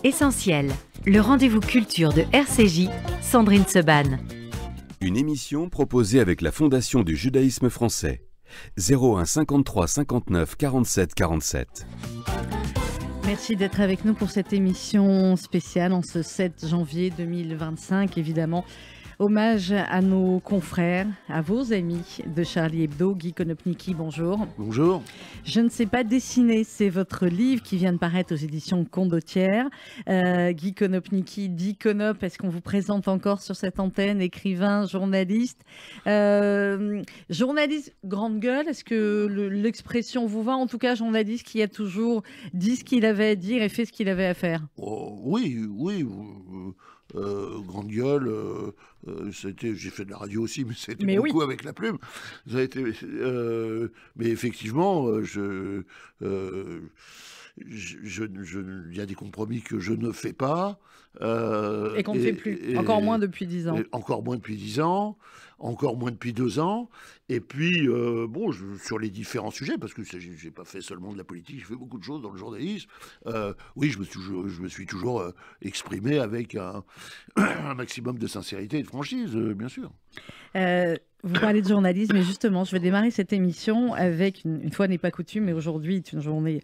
Essentiel, le rendez-vous culture de RCJ, Sandrine Seban. Une émission proposée avec la Fondation du judaïsme français. 01 53 59 47 47. Merci d'être avec nous pour cette émission spéciale en ce 7 janvier 2025. Évidemment, hommage à nos confrères, à vos amis de Charlie Hebdo. Guy Konopnicki, bonjour. Bonjour. Je ne sais pas dessiner, c'est votre livre qui vient de paraître aux éditions Condottière. Guy Konopnicki, dit Konop, est-ce qu'on vous présente encore sur cette antenne? Écrivain, journaliste. Journaliste grande gueule, est-ce que l'expression vous va? En tout cas, journaliste qui a toujours dit ce qu'il avait à dire et fait ce qu'il avait à faire. Oh, oui. Grande gueule, j'ai fait de la radio aussi, mais c'était beaucoup avec la plume. Ça a été, mais effectivement, il y a des compromis que je ne fais pas. Et qu'on ne fait plus, encore moins depuis 10 ans. Encore moins depuis 10 ans, encore moins depuis 2 ans. Et puis, sur les différents sujets, parce que je n'ai pas fait seulement de la politique, j'ai fait beaucoup de choses dans le journalisme. Oui, je me suis toujours exprimé avec un maximum de sincérité et de franchise, bien sûr. Vous parlez de journalisme, mais justement, je vais démarrer cette émission avec, une fois n'est pas coutume, mais aujourd'hui est une journée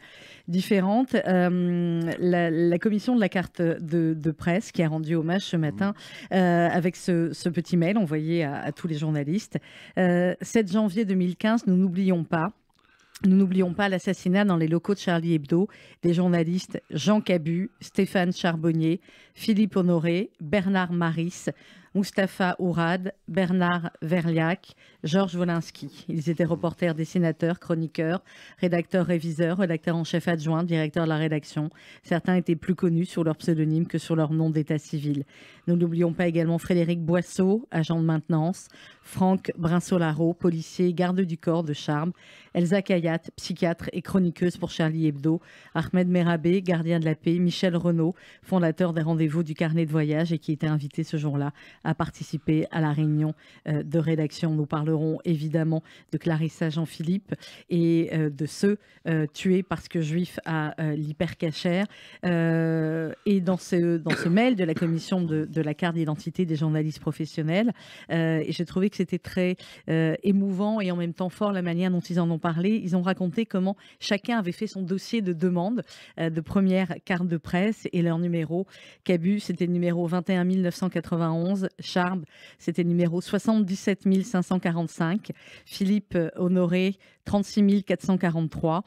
différente. La commission de la carte de presse qui a rendu hommage ce matin avec ce petit mail envoyé à tous les journalistes. 7 janvier 2015, nous n'oublions pas l'assassinat dans les locaux de Charlie Hebdo des journalistes Jean Cabu, Stéphane Charbonnier, Philippe Honoré, Bernard Maris, Mustapha Ourad, Bernard Verliac, Georges Wolinski. Ils étaient reporters, dessinateurs, chroniqueurs, rédacteurs, réviseurs, rédacteurs en chef adjoint, directeurs de la rédaction. Certains étaient plus connus sur leur pseudonyme que sur leur nom d'état civil. Nous n'oublions pas également Frédéric Boisseau, agent de maintenance, Franck Brinsolaro, policier, garde du corps de Charmes, Elsa Kayat, psychiatre et chroniqueuse pour Charlie Hebdo, Ahmed Merabé, gardien de la paix, Michel Renaud, fondateur des rendez-vous du carnet de voyage et qui était invité ce jour-là à participer à la réunion de rédaction. Nous parlerons évidemment de Clarissa Jean-Philippe et de ceux tués parce que juifs à l'hypercachère. Et dans ce mail de la commission de la carte d'identité des journalistes professionnels, et j'ai trouvé que c'était très émouvant et en même temps fort la manière dont ils en ont parlé. Ils ont raconté comment chacun avait fait son dossier de demande de première carte de presse et leur numéro. Cabu, c'était le numéro 21 991. Charb, c'était le numéro 77 545. Philippe Honoré, 36 443.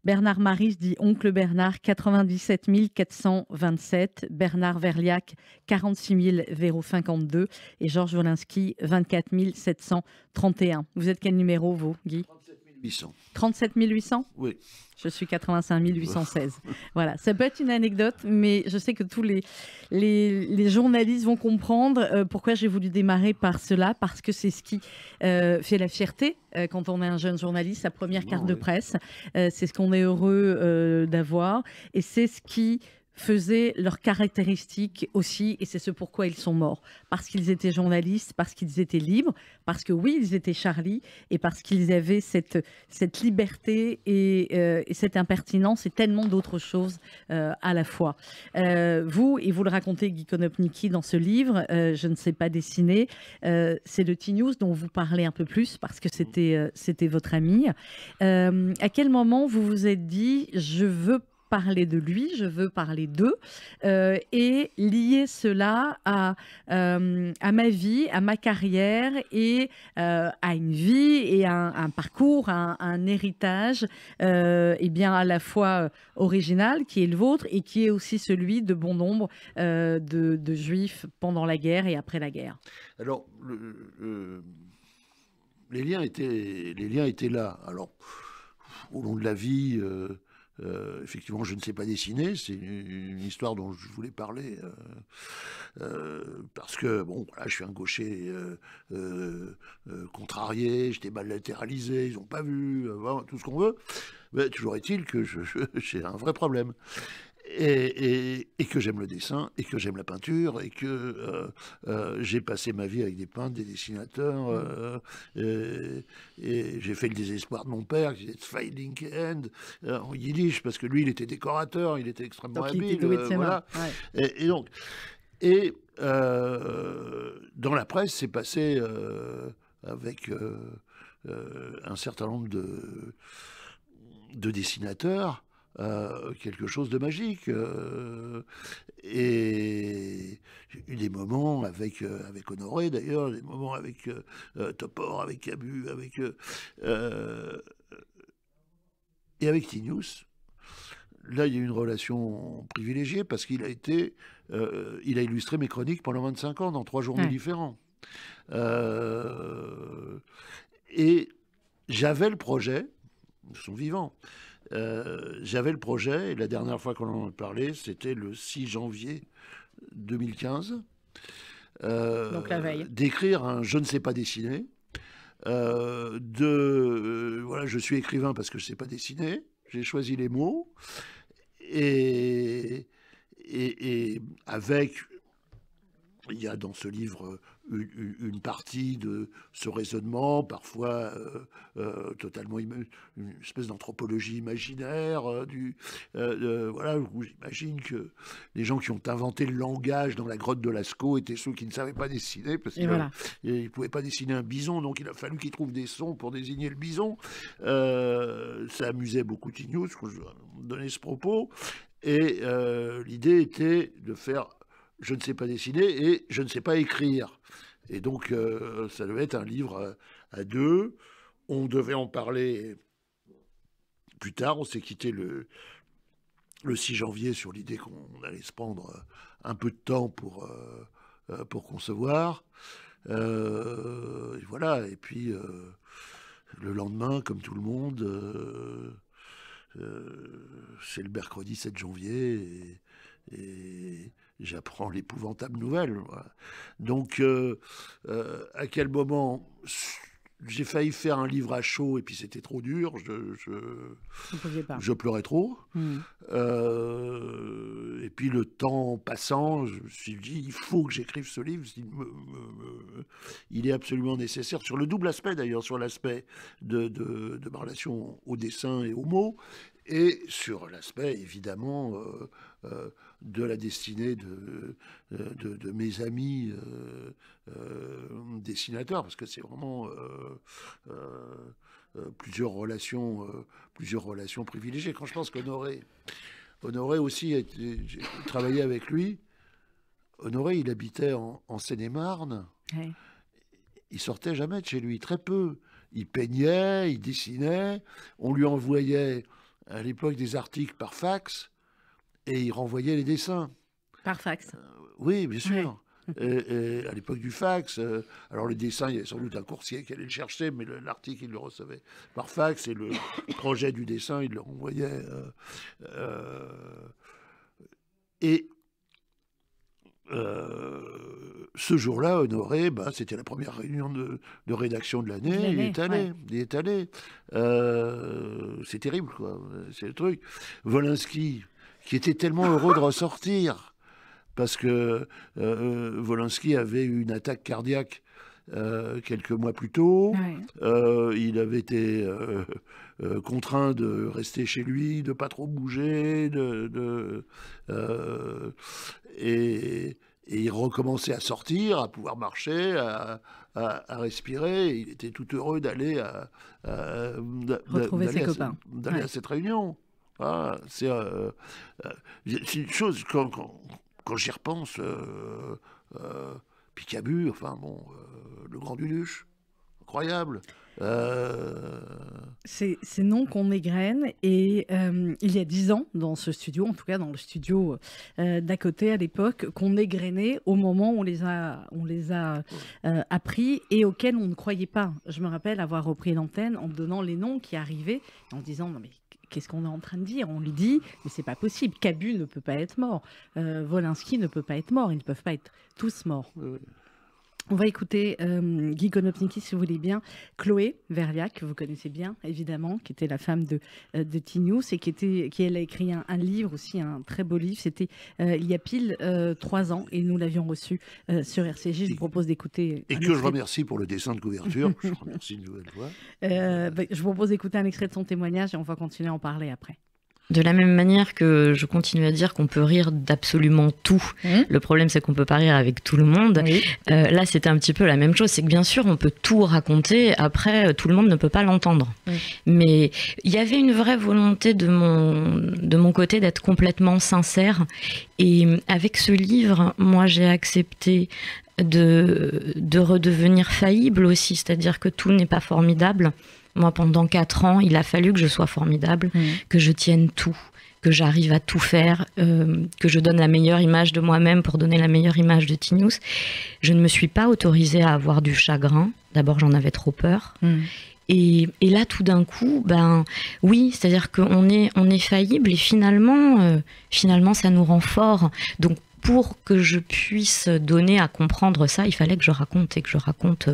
Bernard Maris, dit Oncle Bernard, 97 427. Bernard Verliac, 46 052. Et Georges Wolinski, 24 731. Vous êtes quel numéro, vous, Guy? 800. 37 800? Oui. Je suis 85 816. Voilà, ça peut être une anecdote, mais je sais que tous les journalistes vont comprendre pourquoi j'ai voulu démarrer par cela, parce que c'est ce qui fait la fierté quand on est un jeune journaliste, sa première carte de presse. C'est ce qu'on est heureux d'avoir et c'est ce qui faisaient leurs caractéristiques aussi, et c'est ce pourquoi ils sont morts. Parce qu'ils étaient journalistes, parce qu'ils étaient libres, parce que oui, ils étaient Charlie, et parce qu'ils avaient cette liberté et cette impertinence et tellement d'autres choses à la fois. Vous le racontez, Guy Konopnicki, dans ce livre, Je ne sais pas dessiner, c'est le T-News dont vous parlez un peu plus, parce que c'était votre ami. À quel moment vous vous êtes dit, je veux parler de lui, je veux parler d'eux et lier cela à ma vie, à ma carrière et à une vie et à un parcours, à un héritage et bien à la fois original qui est le vôtre et qui est aussi celui de bon nombre de juifs pendant la guerre et après la guerre. Alors, les liens étaient là. Alors, au long de la vie... effectivement, je ne sais pas dessiner, c'est une histoire dont je voulais parler parce que, je suis un gaucher contrarié, j'étais mal latéralisé, ils n'ont pas vu, tout ce qu'on veut, mais toujours est-il que j'ai un vrai problème. et que j'aime le dessin, et que j'aime la peinture, et que j'ai passé ma vie avec des peintres, des dessinateurs, et j'ai fait le désespoir de mon père, qui était Zwei linke Hand, en yiddish, parce que lui, il était décorateur, il était extrêmement Donc, il habile. était doué de ses mains. Voilà. Ouais. Et dans la presse, c'est passé avec un certain nombre de dessinateurs, quelque chose de magique. Et j'ai eu des moments avec Honoré, d'ailleurs, des moments avec Topor, avec Cabu, et avec Tinius. Là, il y a eu une relation privilégiée parce qu'il a illustré mes chroniques pendant 25 ans dans 3 journaux différents. Et j'avais le projet, ils sont vivants, j'avais le projet, et la dernière fois qu'on en a parlé, c'était le 6 janvier 2015, Donc la veille. d'écrire un Je ne sais pas dessiner, voilà, je suis écrivain parce que je ne sais pas dessiner, j'ai choisi les mots, et avec, il y a dans ce livre une partie de ce raisonnement, parfois totalement une espèce d'anthropologie imaginaire, voilà, où j'imagine que les gens qui ont inventé le langage dans la grotte de Lascaux étaient ceux qui ne savaient pas dessiner, parce qu'ils ne pouvaient pas dessiner un bison, donc il a fallu qu'ils trouvent des sons pour désigner le bison. Ça amusait beaucoup Tinius, quand je donnais ce propos, et l'idée était de faire je ne sais pas dessiner et je ne sais pas écrire. Et donc, ça devait être un livre à 2. On devait en parler plus tard. On s'est quitté le 6 janvier sur l'idée qu'on allait se prendre un peu de temps pour concevoir. Et voilà. Et puis, le lendemain, comme tout le monde, c'est le mercredi 7 janvier et j'apprends l'épouvantable nouvelle. Voilà. Donc, à quel moment j'ai failli faire un livre à chaud et puis c'était trop dur. Je pleurais trop. Et puis le temps passant, je me suis dit, il faut que j'écrive ce livre. Il est absolument nécessaire sur le double aspect d'ailleurs, sur l'aspect de ma relation au dessin et aux mots, et sur l'aspect évidemment de la destinée de mes amis dessinateurs, parce que c'est vraiment plusieurs relations privilégiées. Quand je pense qu'Honoré aussi, j'ai travaillé avec lui. Honoré, il habitait en Seine-et-Marne. Ouais. Il sortait jamais de chez lui, très peu. Il peignait, il dessinait. On lui envoyait à l'époque des articles par fax et il renvoyait les dessins. Par fax. Oui, bien sûr. Et à l'époque du fax, alors le dessin, il y avait sans doute un coursier qui allait le chercher, mais l'article, il le recevait par fax, et le projet du dessin, il le renvoyait. Ce jour-là, Honoré, c'était la première réunion de rédaction de l'année. Il est allé. C'est terrible, quoi. C'est le truc. Volinsky, qui était tellement heureux de ressortir, parce que Volinsky avait eu une attaque cardiaque quelques mois plus tôt. Il avait été contraint de rester chez lui, de ne pas trop bouger, et il recommençait à sortir, à pouvoir marcher, à respirer. Il était tout heureux d'aller retrouver ses copains. D'aller à cette réunion. Ah, c'est une chose, quand j'y repense, Picabue, enfin bon, le Grand Duluche, incroyable. Ces noms qu'on égrène, et il y a 10 ans, dans ce studio, en tout cas dans le studio d'à côté à l'époque, qu'on égrenait au moment où on les a appris et auxquels on ne croyait pas. Je me rappelle avoir repris l'antenne en donnant les noms qui arrivaient, en disant non mais qu'est-ce qu'on est en train de dire? On lui dit, mais c'est pas possible. Cabu ne peut pas être mort. Volinsky ne peut pas être mort. Ils ne peuvent pas être tous morts. On va écouter Guy Konopnicki, si vous voulez bien. Chloé Verliac, que vous connaissez bien, évidemment, qui était la femme de T-News et qui elle a écrit un livre aussi, un très beau livre. C'était il y a pile 3 ans et nous l'avions reçu sur RCJ. Je vous propose d'écouter. Et que je remercie pour le dessin de couverture. Je remercie une nouvelle fois. Je vous propose d'écouter un extrait de son témoignage et on va continuer à en parler après. De la même manière que je continue à dire qu'on peut rire d'absolument tout. Le problème, c'est qu'on peut pas rire avec tout le monde. Oui. Là, c'était un petit peu la même chose. C'est que bien sûr, on peut tout raconter. Après, tout le monde ne peut pas l'entendre. Mais il y avait une vraie volonté de mon côté d'être complètement sincère. Et avec ce livre, moi, j'ai accepté de redevenir faillible aussi. C'est-à-dire que tout n'est pas formidable. Moi, pendant 4 ans, il a fallu que je sois formidable, que je tienne tout, que j'arrive à tout faire, que je donne la meilleure image de moi-même pour donner la meilleure image de T-News. Je ne me suis pas autorisée à avoir du chagrin. D'abord, j'en avais trop peur. Et là, tout d'un coup, oui, c'est-à-dire qu'on est faillible et finalement, ça nous rend fort. Donc, pour que je puisse donner à comprendre ça, il fallait que je raconte et que je raconte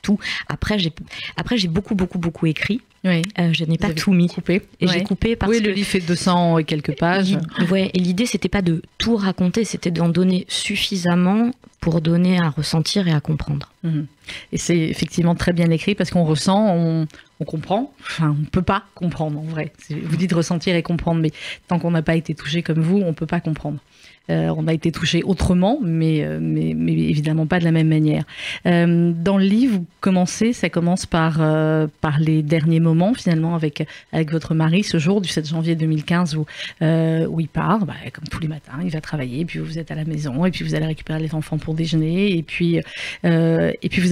tout. Après, j'ai beaucoup écrit. Oui. Je n'ai pas tout mis. Coupé. Et j'ai coupé parce que... le livre fait 200 et quelques pages. Ouais, et l'idée, c'était pas de tout raconter, c'était d'en donner suffisamment pour donner à ressentir et à comprendre. Et c'est effectivement très bien écrit parce qu'on ressent, on comprend. Enfin, on ne peut pas comprendre, en vrai. Vous dites ressentir et comprendre, mais tant qu'on n'a pas été touché comme vous, on ne peut pas comprendre. On a été touché autrement, mais évidemment pas de la même manière. Dans le livre, ça commence par les derniers moments, finalement, avec votre mari, ce jour du 7 janvier 2015, où il part, comme tous les matins, il va travailler, puis vous êtes à la maison, et puis vous allez récupérer les enfants pour déjeuner, et puis vous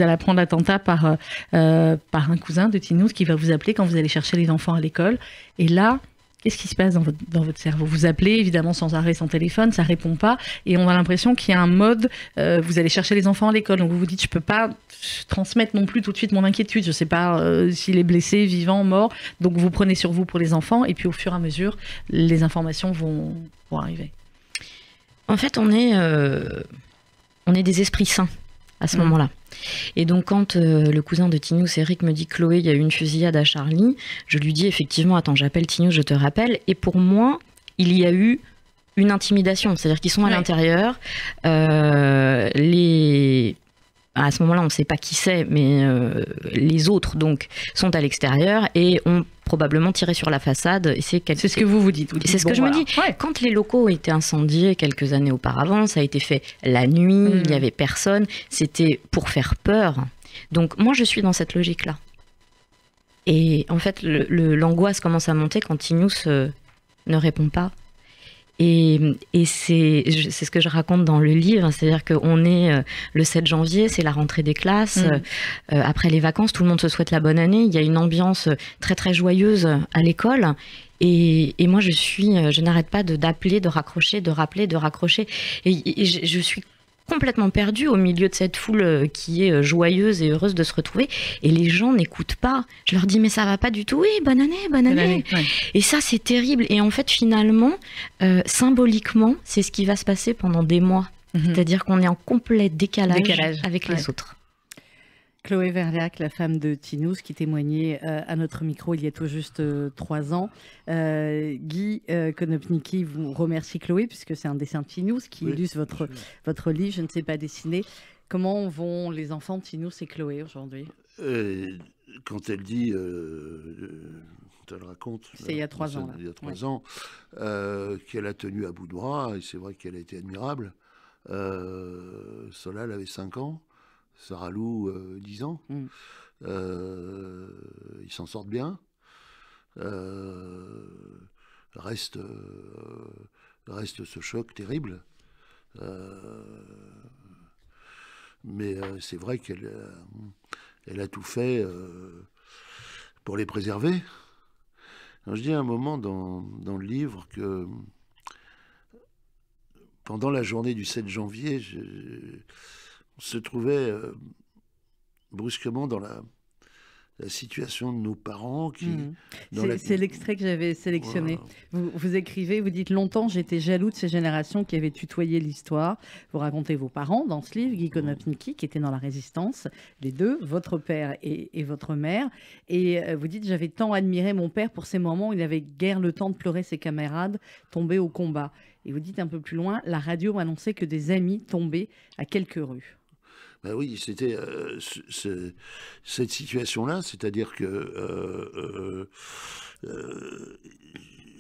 allez apprendre l'attentat par un cousin de T-News qui va vous appeler quand vous allez chercher les enfants à l'école. Et là, qu'est-ce qui se passe dans votre cerveau? Vous appelez évidemment sans arrêt son téléphone, ça répond pas, et on a l'impression qu'il y a un mode, vous allez chercher les enfants à l'école, donc vous vous dites je peux pas transmettre non plus tout de suite mon inquiétude, je sais pas s'il est blessé, vivant, mort, donc vous prenez sur vous pour les enfants, et puis au fur et à mesure, les informations vont arriver. En fait, on est des esprits sains à ce moment-là. Et donc quand le cousin de T-News, Eric, me dit Chloé, il y a eu une fusillade à Charlie, je lui dis effectivement, attends, j'appelle T-News, je te rappelle. Et pour moi, il y a eu une intimidation, c'est-à-dire qu'ils sont à l'intérieur, à ce moment-là, on ne sait pas qui c'est, mais les autres donc sont à l'extérieur et ont probablement tiré sur la façade. C'est ce que vous dites. C'est ce que je me dis. Ouais. Quand les locaux ont été incendiés quelques années auparavant, ça a été fait la nuit, il n'y avait personne, c'était pour faire peur. Donc moi, je suis dans cette logique-là. Et en fait, l'angoisse commence à monter quand T-News ne répond pas. Et c'est ce que je raconte dans le livre, c'est-à-dire qu'on est le 7 janvier, c'est la rentrée des classes, après les vacances, tout le monde se souhaite la bonne année, il y a une ambiance très très joyeuse à l'école, et moi je n'arrête pas d'appeler, de raccrocher, de rappeler, de raccrocher, et je suis complètement perdue au milieu de cette foule qui est joyeuse et heureuse de se retrouver, et les gens n'écoutent pas. Je leur dis mais ça va pas du tout, oui, bonne année. Ouais. Et ça c'est terrible, et en fait finalement symboliquement c'est ce qui va se passer pendant des mois, c'est-à-dire qu'on est en complet décalage avec les autres. Chloé Verliac, la femme de T-News, qui témoignait à notre micro il y a tout juste 3 ans. Guy Konopnicki vous remercie Chloé, puisque c'est un dessin de T-News qui illustre votre livre, Je ne sais pas dessiner. Comment vont les enfants de T-News et Chloé aujourd'hui? Quand elle dit, elle raconte... C'est il y a 3 ans. Il y a 3 ans, qu'elle a tenu à bout de bras, et c'est vrai qu'elle a été admirable. Solal avait 5 ans. Sarah Lou, 10 ans. Ils s'en sortent bien. Reste ce choc terrible. Mais c'est vrai qu'elle a tout fait pour les préserver. Alors, je dis à un moment dans le livre que pendant la journée du 7 janvier, on se trouvait brusquement dans la situation de nos parents qui... C'est l'extrait que j'avais sélectionné. Voilà. Vous écrivez, vous dites « Longtemps, j'étais jaloux de ces générations qui avaient tutoyé l'histoire ». Vous racontez vos parents dans ce livre, Guy Konopnicki, qui était dans la Résistance, les deux, votre père et votre mère. Et vous dites « J'avais tant admiré mon père pour ces moments où il n'avait guère le temps de pleurer ses camarades tombés au combat ». Et vous dites un peu plus loin « La radio m'annonçait que des amis tombaient à quelques rues ». Ben oui, c'était cette situation-là, c'est-à-dire que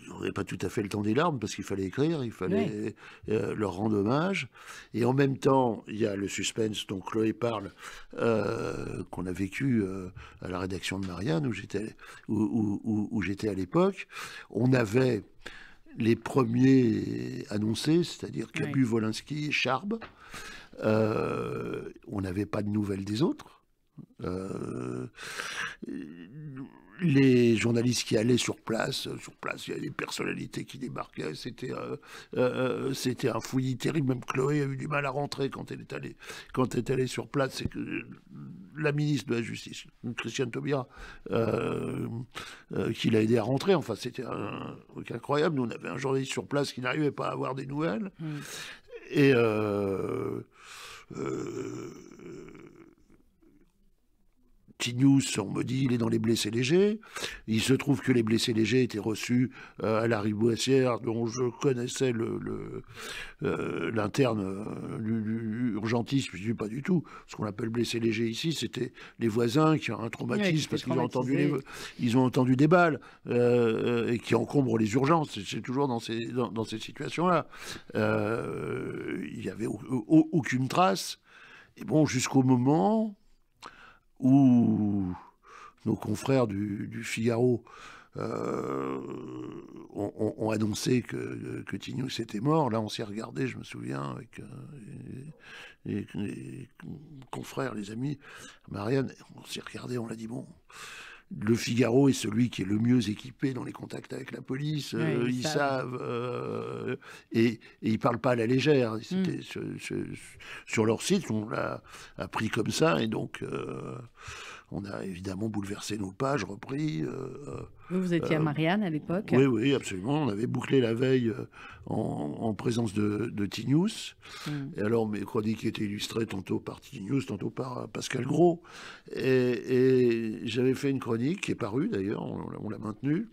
on n'avait pas tout à fait le temps des larmes parce qu'il fallait écrire, il fallait leur rendre hommage. Et en même temps, il y a le suspense dont Chloé parle, qu'on a vécu à la rédaction de Marianne, où j'étais à l'époque. On avait les premiers annoncés, c'est-à-dire Cabu, Wolinski et Charb. On n'avait pas de nouvelles des autres. Les journalistes qui allaient sur place, il y avait des personnalités qui débarquaient. C'était un fouillis terrible. Même Chloé a eu du mal à rentrer quand elle est allée sur place. C'est que la ministre de la Justice, Christiane Taubira, qui l'a aidé à rentrer. Enfin, c'était un truc incroyable. Nous, on avait un journaliste sur place qui n'arrivait pas à avoir des nouvelles. Et T-News, on me dit, il est dans les blessés légers. Il se trouve que les blessés légers étaient reçus à la Riboissière, dont je connaissais l'interne urgentiste. Je ne dis pas du tout. Ce qu'on appelle blessés légers ici, c'était les voisins qui ont un traumatisme parce qu'ils ont entendu des balles et qui encombrent les urgences. C'est toujours dans ces situations-là. Il n'y avait aucune trace. Et bon, jusqu'au moment où nos confrères du Figaro ont annoncé que T-News était mort. Là, on s'est regardé, je me souviens, avec les confrères, les amis, Marianne, on s'est regardé, on l'a dit, bon... Le Figaro est celui qui est le mieux équipé dans les contacts avec la police. Ils savent. Et ils ne parlent pas à la légère. C'était sur leur site, on l'a appris comme ça. Et donc, on a évidemment bouleversé nos pages, repris. Vous étiez à Marianne à l'époque? Oui, absolument. On avait bouclé la veille en présence de T-News. Et alors, mes chroniques étaient illustrées tantôt par T-News, tantôt par Pascal Gros. Et j'avais fait une chronique qui est parue, d'ailleurs, on l'a maintenue,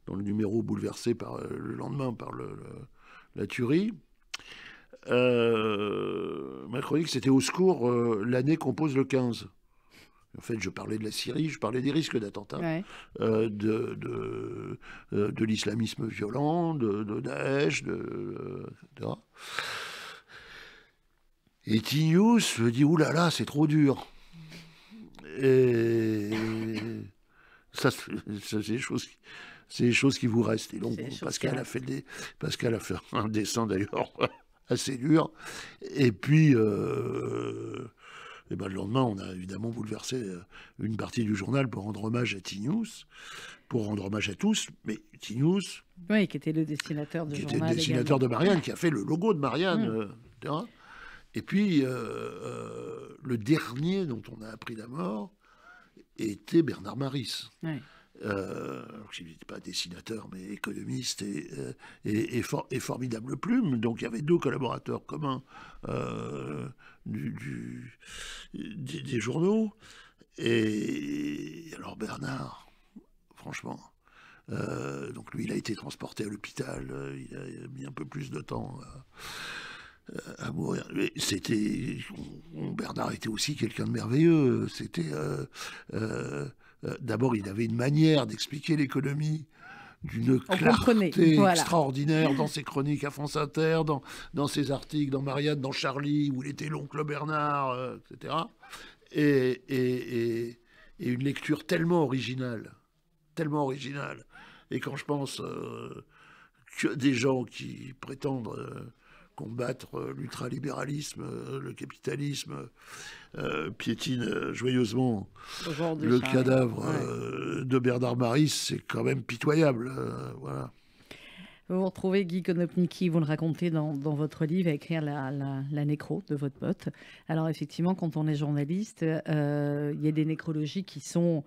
dans le numéro bouleversé le lendemain par la tuerie. Ma chronique, c'était au secours, l'année compose le 15. En fait, je parlais de la Syrie, je parlais des risques d'attentats, de l'islamisme violent, de Daesh, etc. Et T-News me dit « Ouh là là, c'est trop dur ». Et ça, c'est des choses qui vous restent. Et donc, Pascal a fait un dessin d'ailleurs assez dur. Et puis... Et ben, le lendemain, on a évidemment bouleversé une partie du journal pour rendre hommage à T-News, pour rendre hommage à tous, mais T-News... Oui, qui était le dessinateur du journal. Qui était le dessinateur de Marianne, qui a fait le logo de Marianne, etc. Et puis, le dernier dont on a appris la mort était Bernard Maris. Oui. Je n'étais pas dessinateur, mais économiste et formidable plume. Donc il y avait deux collaborateurs communs des journaux. Et alors Bernard, franchement, donc lui, il a été transporté à l'hôpital. Il a mis un peu plus de temps à mourir. Bernard était aussi quelqu'un de merveilleux. C'était... D'abord, il avait une manière d'expliquer l'économie d'une clarté extraordinaire dans ses chroniques à France Inter, dans ses articles, dans Marianne, dans Charlie, où il était l'oncle Bernard, etc. Et une lecture tellement originale. Et quand je pense que des gens qui prétendent... combattre l'ultralibéralisme, le capitalisme, piétine joyeusement le cadavre de Bernard Maris, c'est quand même pitoyable. Voilà. Vous retrouvez Guy Konopnicki, vous le racontez dans votre livre, à écrire la nécro de votre pote. Alors effectivement, quand on est journaliste, il y a des nécrologies qui sont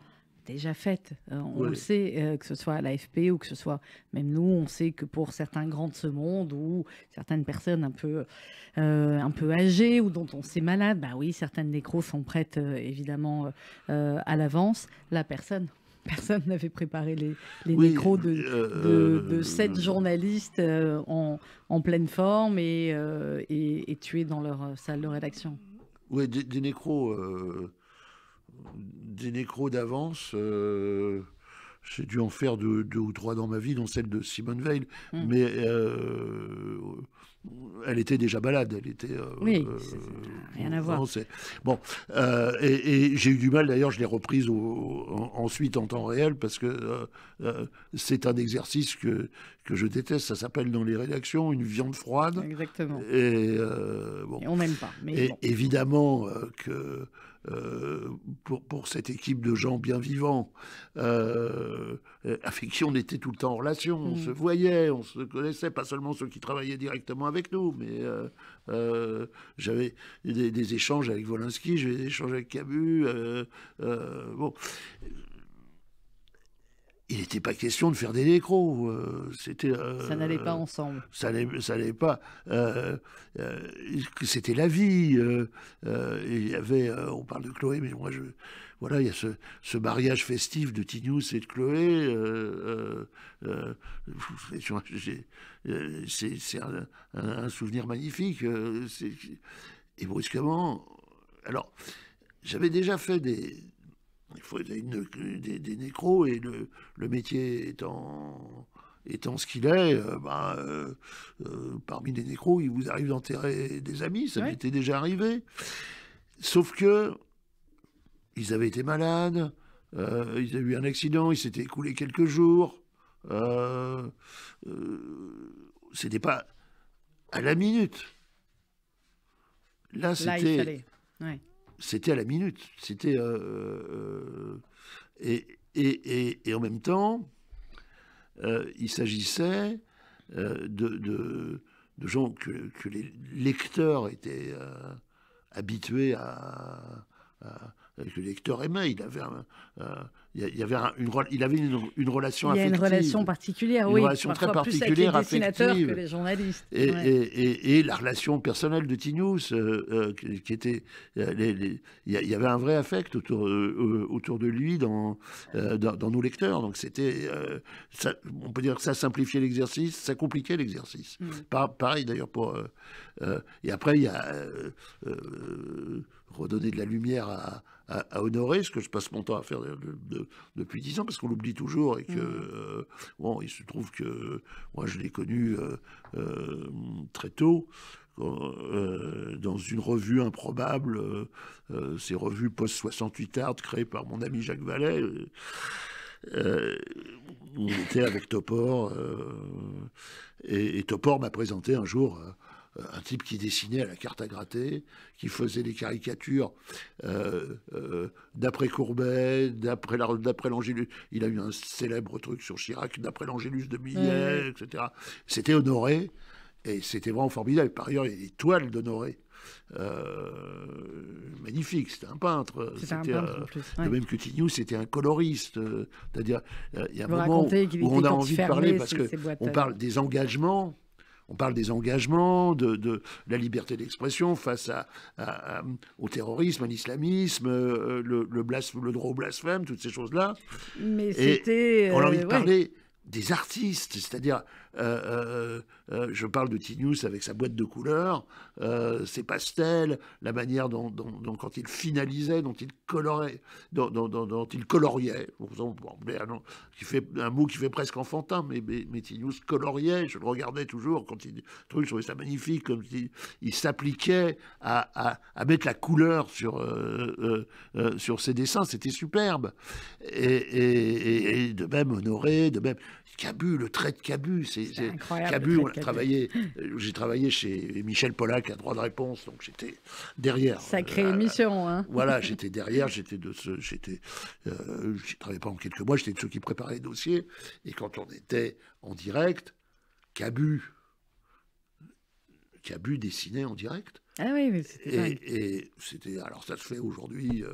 déjà faite. On le sait, que ce soit à l'AFP ou que ce soit même nous, on sait que pour certains grands de ce monde ou certaines personnes un peu âgées ou dont on sait malade, bah oui, certaines nécros sont prêtes évidemment à l'avance. Là, personne n'avait préparé les nécros de 7 journalistes en pleine forme et tués dans leur salle de rédaction. Oui, des nécros d'avance. J'ai dû en faire 2 ou 3 dans ma vie, dont celle de Simone Veil. Mais elle était déjà malade. Elle était, oui, rien à voir. Bon, et j'ai eu du mal, d'ailleurs, je l'ai reprise ensuite en temps réel, parce que c'est un exercice que je déteste. Ça s'appelle dans les rédactions une viande froide. Exactement. Et on n'aime pas. Mais bon. Évidemment que pour cette équipe de gens bien vivants, avec qui on était tout le temps en relation, on se voyait, on se connaissait, pas seulement ceux qui travaillaient directement avec nous, mais j'avais des échanges avec Wolinski, j'avais des échanges avec Cabu. Bon. Il n'était pas question de faire des nécros. Ça n'allait pas ensemble. Ça n'allait pas. C'était la vie. Il y avait, on parle de Chloé, mais moi, voilà, il y a ce mariage festif de Tignous et de Chloé. C'est un souvenir magnifique. Et brusquement, alors, j'avais déjà fait des nécros, et le métier étant ce qu'il est, parmi les nécros, il vous arrive d'enterrer des amis, ça m'était déjà arrivé. Sauf que ils avaient été malades, ils avaient eu un accident, il s'était écoulé quelques jours. C'était pas à la minute. Là, c'était... il fallait. Ouais. C'était à la minute. C'était et en même temps, il s'agissait de gens que les lecteurs étaient habitués que les lecteurs aimaient. Il avait une relation affective. Il y a une relation particulière, une relation très particulière, plus avec les dessinateurs affective. que les journalistes. Et la relation personnelle de Tignous, qui était... Il y avait un vrai affect autour de lui dans nos lecteurs. Donc c'était... on peut dire que ça simplifiait l'exercice, ça compliquait l'exercice. Pareil d'ailleurs pour... et après, il y a redonner de la lumière à Honoré, ce que je passe mon temps à faire depuis 10 ans, parce qu'on l'oublie toujours, et que bon, il se trouve que moi je l'ai connu très tôt dans une revue improbable, ces revues post-68 Art créées par mon ami Jacques Vallée. On était avec Topor, et Topor m'a présenté un jour un type qui dessinait à la carte à gratter, qui faisait des caricatures d'après Courbet, d'après l'Angélus. Il a eu un célèbre truc sur Chirac, d'après l'Angélus de Millet, etc. C'était Honoré, et c'était vraiment formidable. Par ailleurs, il y a des toiles d'Honoré. Magnifique, c'était un peintre. C'était un peintre en plus. De même que Tignous, c'était un coloriste. C'est-à-dire, il y a un moment où on a envie de parler, parce qu'on parle des engagements. On parle des engagements, de la liberté d'expression face au terrorisme, à l'islamisme, le droit au blasphème, toutes ces choses-là. Mais c'était... on a envie de parler des artistes, c'est-à-dire, je parle de Tignous avec sa boîte de couleurs, ses pastels, la manière dont quand il finalisait, dont il colorait, dont il coloriait, qui fait un mot qui fait presque enfantin, mais Tignous coloriait, je le regardais toujours, quand je trouvais ça magnifique, comme il s'appliquait à mettre la couleur sur ses dessins, c'était superbe. Et de même Honoré, de même Cabu, le trait de Cabu, c'est incroyable. Cabu, j'ai travaillé chez Michel Pollack à Droit de réponse, donc j'étais derrière. Sacrée émission, hein. Voilà, j'étais derrière, j'ai travaillé pendant quelques mois, j'étais de ceux qui préparaient les dossiers, et quand on était en direct, Cabu dessinait en direct. Ah oui, mais c'était dingue. Et c'était, alors ça se fait aujourd'hui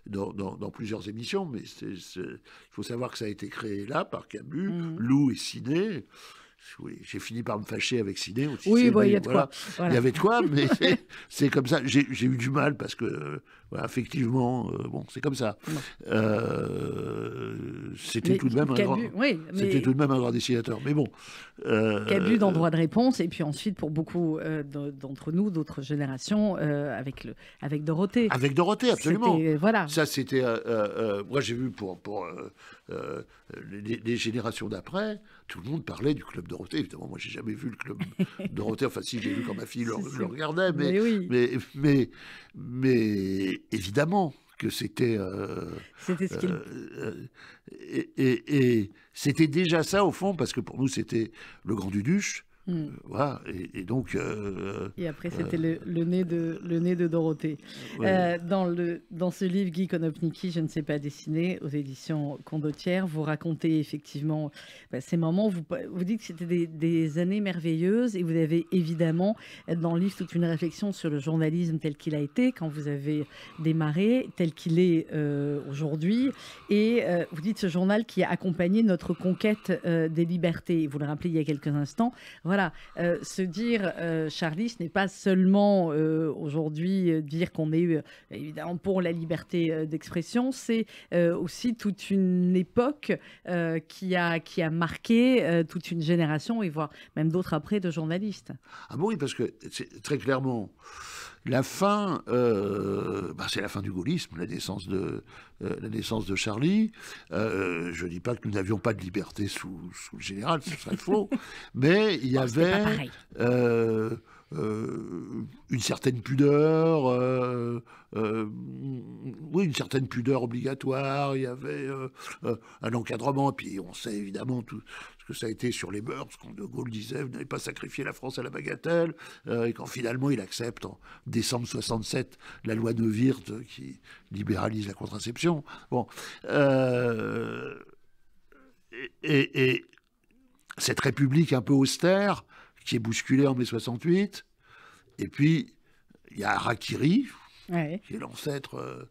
dans plusieurs émissions, mais il faut savoir que ça a été créé là par Camus, Lou et Ciné. Oui, j'ai fini par me fâcher avec Ciné aussi. Oui, il y a de quoi. Il y avait de quoi, mais c'est comme ça. J'ai eu du mal parce que, effectivement, c'est comme ça. C'était tout de même c'était tout de même un grand dessinateur. Mais bon. Camus dans Droit de réponse, et puis ensuite pour beaucoup d'entre nous, d'autres générations, avec Dorothée. Avec Dorothée, absolument. Voilà. Ça, c'était. Moi, j'ai vu pour les générations d'après, tout le monde parlait du Club Dorothée. Évidemment, moi, j'ai jamais vu le Club Dorothée. Enfin, si, j'ai vu quand ma fille le regardait, mais évidemment que c'était. C'était ce qu'il. Et c'était déjà ça, au fond, parce que pour nous, c'était le Grand Duduche. Voilà, et donc. Et après, c'était le nez de Dorothée. Ouais. Dans ce livre, Guy Konopnicki, Je ne sais pas dessiner, aux éditions Condottière, vous racontez effectivement ces moments. Vous dites que c'était des années merveilleuses, et vous avez évidemment dans le livre toute une réflexion sur le journalisme tel qu'il a été quand vous avez démarré, tel qu'il est aujourd'hui. Et vous dites ce journal qui a accompagné notre conquête des libertés. Vous le rappelez il y a quelques instants. Voilà, se dire, Charlie, ce n'est pas seulement aujourd'hui dire qu'on est évidemment pour la liberté d'expression, c'est aussi toute une époque qui a marqué toute une génération, et voire même d'autres après, de journalistes. Ah bon, oui, parce que c'est très clairement la fin, c'est la fin du gaullisme, la naissance de Charlie. Je ne dis pas que nous n'avions pas de liberté sous le général, ce serait faux, mais il y avait une certaine pudeur, une certaine pudeur obligatoire, il y avait un encadrement, et puis on sait évidemment tout ce que ça a été sur les mœurs, quand De Gaulle disait « vous n'avez pas sacrifié la France à la bagatelle », et quand finalement il accepte en décembre 67 la loi Neuwirth qui libéralise la contraception. Bon, et cette République un peu austère qui est bousculée en mai 68, et puis il y a Harakiri, qui est l'ancêtre.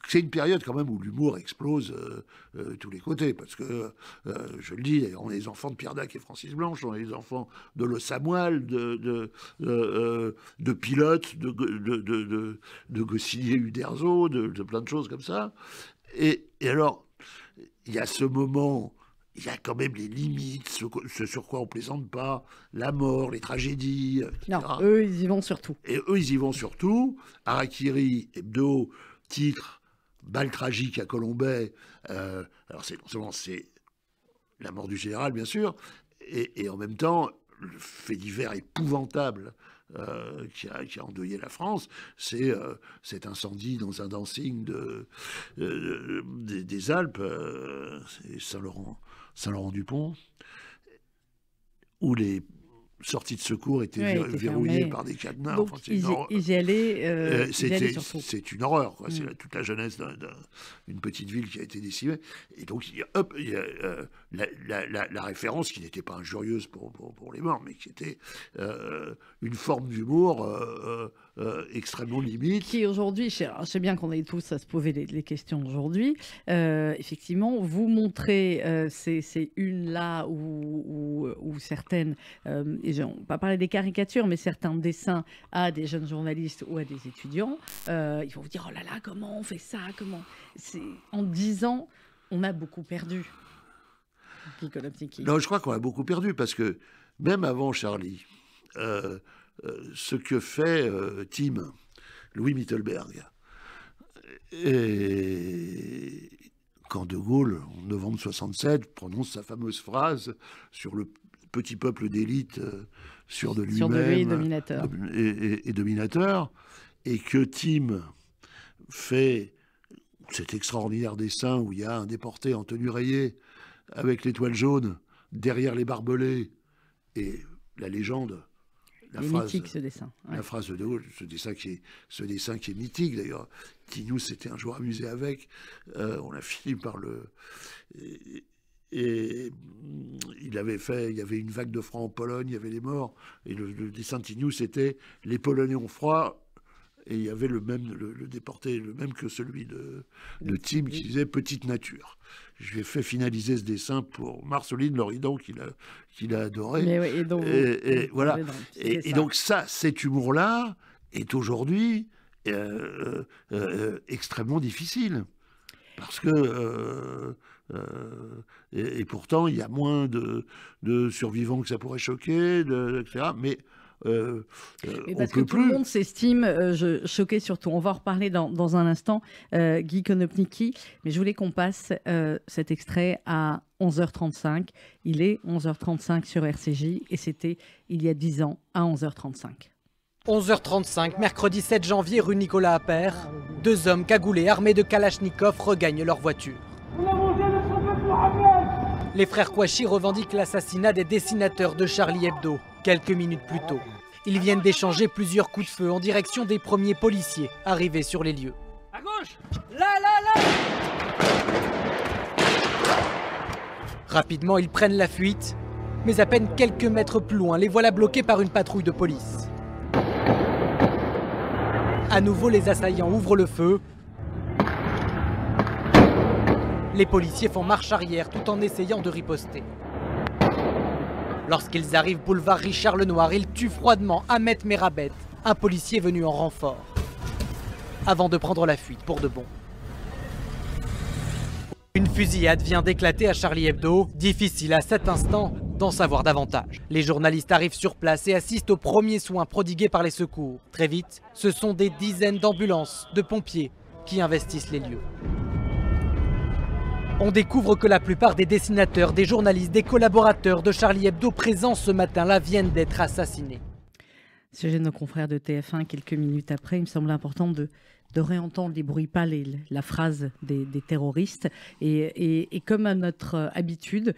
C'est une période quand même où l'humour explose tous les côtés, parce que, je le dis, on est les enfants de Pierre Dac et Francis Blanche, on est les enfants de Le Samuel, de Pilote, de Goscinny et Uderzo, de plein de choses comme ça. Et alors, il y a ce moment, il y a quand même les limites, ce sur quoi on plaisante pas, la mort, les tragédies, etc. Non, eux, ils y vont surtout. Et eux, ils y vont surtout. Harakiri, hebdo, titre, balle tragique à Colombey. Alors, non seulement c'est la mort du général, bien sûr, et en même temps, le fait divers épouvantable qui a endeuillé la France, c'est cet incendie dans un dancing des Alpes, c'est Saint-Laurent-du-Pont, où les sorties de secours étaient verrouillées par des cadenas. Donc, ils y allaient surtout. C'est une horreur, quoi. C'est toute la jeunesse d'une petite ville qui a été décimée. Et donc, il y a la référence qui n'était pas injurieuse pour les morts, mais qui était une forme d'humour extrêmement limite. Qui aujourd'hui, je sais bien qu'on est tous à se poser les questions aujourd'hui, effectivement, vous montrez ces unes-là où certaines... et on ne va pas parler des caricatures, mais certains dessins à des jeunes journalistes ou à des étudiants, ils vont vous dire « Oh là là, comment on fait ça ?» En 10 ans, on a beaucoup perdu. Non, je crois qu'on a beaucoup perdu, parce que même avant Charlie, ce que fait Tim, Louis Mittelberg, et quand De Gaulle, en novembre 67, prononce sa fameuse phrase sur le petit peuple d'élite sûr de lui-même et dominateur, et que Tim fait cet extraordinaire dessin où il y a un déporté en tenue rayée avec l'étoile jaune derrière les barbelés et la légende, la phrase, mythique, ce dessin. Ouais. La phrase de De Gaulle, ce dessin qui est mythique d'ailleurs. Nous s'était un jour amusé avec, on a fini par le... Et il il y avait une vague de froid en Pologne, il y avait des morts, et le dessin de Tignoux, c'était « Les Polonais ont froid », et il y avait le déporté, le même que celui de Tim, qui disait « Petite nature ». Je lui ai fait finaliser ce dessin pour Marceline Loridan, qu'il a adoré. Et voilà. Et donc ça, cet humour-là est aujourd'hui extrêmement difficile. Parce que... et pourtant, il y a moins de survivants que ça pourrait choquer, etc. Mais parce que tout le monde s'estime choqué surtout. On va en reparler dans un instant, Guy Konopnicki. Mais je voulais qu'on passe cet extrait à 11h35. Il est 11h35 sur RCJ et c'était il y a 10 ans à 11h35. 11h35, mercredi 7 janvier, rue Nicolas Appert. 2 hommes cagoulés armés de Kalachnikov regagnent leur voiture. Les frères Kouachi revendiquent l'assassinat des dessinateurs de Charlie Hebdo, quelques minutes plus tôt. Ils viennent d'échanger plusieurs coups de feu en direction des premiers policiers arrivés sur les lieux. À gauche! Là! Rapidement, ils prennent la fuite, mais à peine quelques mètres plus loin, les voilà bloqués par une patrouille de police. À nouveau, les assaillants ouvrent le feu. Les policiers font marche arrière tout en essayant de riposter. Lorsqu'ils arrivent boulevard Richard Lenoir, ils tuent froidement Ahmet Merabet, un policier venu en renfort, avant de prendre la fuite pour de bon. Une fusillade vient d'éclater à Charlie Hebdo. Difficile à cet instant d'en savoir davantage. Les journalistes arrivent sur place et assistent aux premiers soins prodigués par les secours. Très vite, ce sont des dizaines d'ambulances, de pompiers qui investissent les lieux. On découvre que la plupart des dessinateurs, des journalistes, des collaborateurs de Charlie Hebdo présents ce matin-là viennent d'être assassinés. Sujet de nos confrères de TF1 quelques minutes après, il me semble important de réentendre les bruits pâles et la phrase des terroristes. Et comme à notre habitude,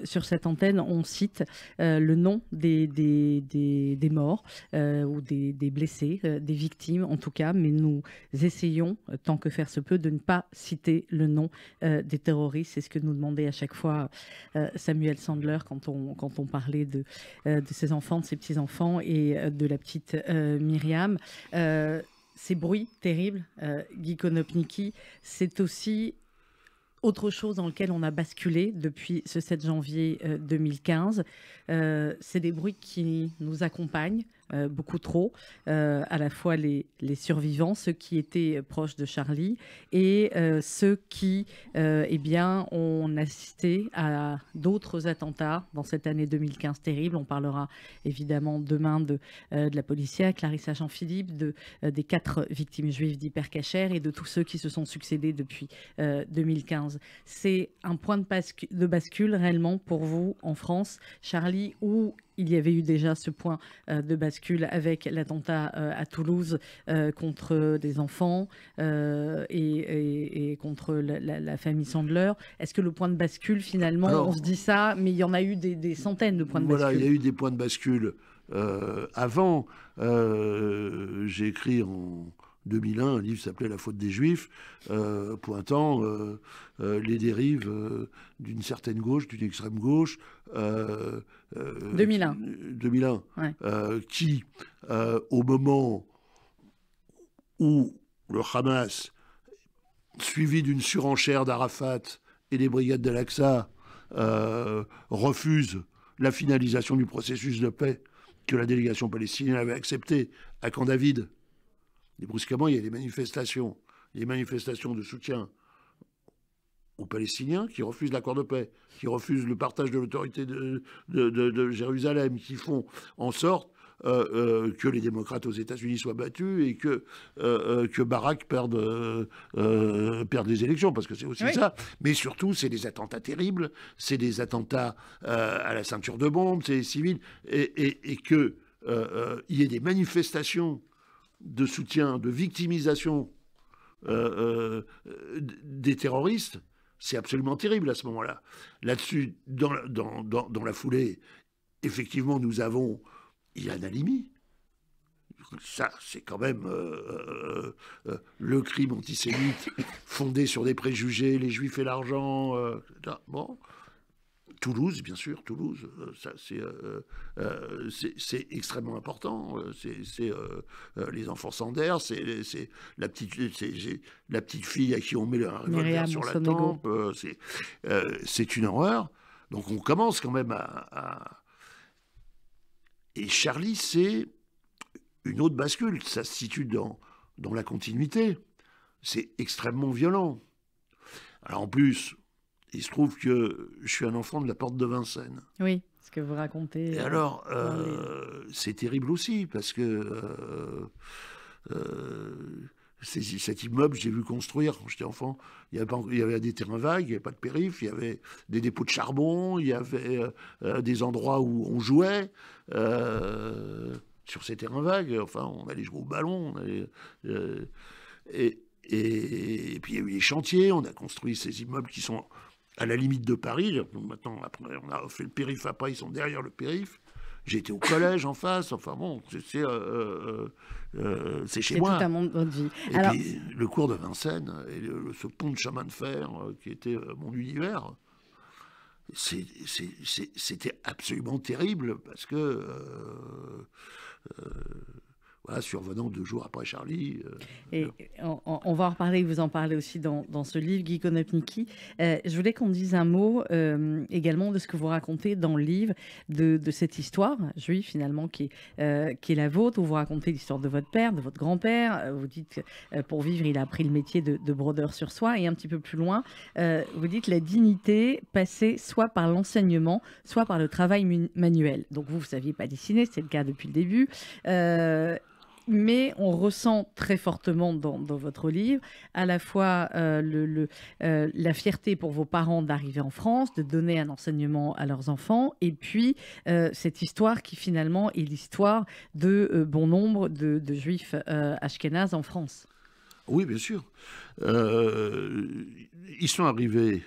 sur cette antenne, on cite le nom des morts ou des blessés, des victimes en tout cas, mais nous essayons, tant que faire se peut, de ne pas citer le nom des terroristes. C'est ce que nous demandait à chaque fois Samuel Sandler quand on parlait de ses enfants, de ses petits-enfants et de la petite Myriam. Ces bruits terribles, Guy Konopnicki, c'est aussi autre chose dans lequel on a basculé depuis ce 7 janvier 2015. C'est des bruits qui nous accompagnent beaucoup trop, à la fois les survivants, ceux qui étaient proches de Charlie et ceux qui ont assisté à d'autres attentats dans cette année 2015 terrible. On parlera évidemment demain de la policière Clarissa Jean-Philippe, des 4 victimes juives d'Hypercacher et de tous ceux qui se sont succédés depuis 2015. C'est un point de bascule réellement pour vous en France, Charlie, où il y avait eu déjà ce point de bascule avec l'attentat à Toulouse contre des enfants et contre la famille Sandler. Est-ce que le point de bascule, finalement, on se dit ça, mais il y en a eu des centaines de points de bascule. Voilà, il y a eu des points de bascule avant. J'ai écrit en 2001 un livre qui s'appelait La faute des Juifs, pointant les dérives d'une certaine gauche, d'une extrême gauche. 2001. Ouais. Qui, au moment où le Hamas, suivi d'une surenchère d'Arafat et des brigades d'Al-Aqsa, refuse la finalisation du processus de paix que la délégation palestinienne avait accepté à Camp David. Et brusquement, il y a des manifestations de soutien aux Palestiniens qui refusent l'accord de paix, qui refusent le partage de l'autorité de Jérusalem, qui font en sorte que les démocrates aux États-Unis soient battus et que Barak perde les élections, parce que c'est aussi ça. Mais surtout, c'est des attentats terribles, c'est des attentats à la ceinture de bombes, c'est des civils, et qu'il y ait des manifestations de soutien, de victimisation des terroristes, c'est absolument terrible à ce moment-là. Là-dessus, dans la foulée, effectivement, Ilan Halimi. Ça, c'est quand même le crime antisémite fondé sur des préjugés, les juifs et l'argent. Bon, Toulouse, bien sûr, Toulouse, c'est extrêmement important. C'est les enfants sans d'air, c'est la petite fille à qui on met un revolver sur la tempe. C'est une horreur. Donc on commence quand même Et Charlie, c'est une autre bascule. Ça se situe dans la continuité. C'est extrêmement violent. Alors en plus, il se trouve que je suis un enfant de la porte de Vincennes. Oui, ce que vous racontez. Et alors, c'est terrible aussi, parce que cet immeuble, j'ai vu construire quand j'étais enfant. Il y avait des terrains vagues, il n'y avait pas de périph', il y avait des dépôts de charbon, il y avait des endroits où on jouait. Sur ces terrains vagues, enfin, on allait jouer au ballon. Et puis il y a eu les chantiers, on a construit ces immeubles qui sont à la limite de Paris. Maintenant, après, on a fait le périph' après, ils sont derrière le périph'. J'ai été au collège en face, enfin bon, c'est chez moi. C'est tout un monde de votre vie. Et alors... puis le cours de Vincennes, et ce pont de chemin de fer qui était mon univers, c'était absolument terrible, parce que... voilà, survenant 2 jours après Charlie. Et on va en reparler, vous en parlez aussi dans ce livre, Guy Konopnicki. Je voulais qu'on dise un mot également de ce que vous racontez dans le livre, de cette histoire juive finalement qui est la vôtre, où vous racontez l'histoire de votre père, de votre grand-père. Vous dites que pour vivre, il a appris le métier de brodeur sur soie. Et un petit peu plus loin, vous dites la dignité passait soit par l'enseignement, soit par le travail manuel. Donc vous ne saviez pas dessiner, c'est le cas depuis le début. Mais on ressent très fortement dans votre livre à la fois la fierté pour vos parents d'arriver en France, de donner un enseignement à leurs enfants, et puis cette histoire qui finalement est l'histoire de bon nombre de juifs ashkénazes en France. Oui, bien sûr. Ils sont arrivés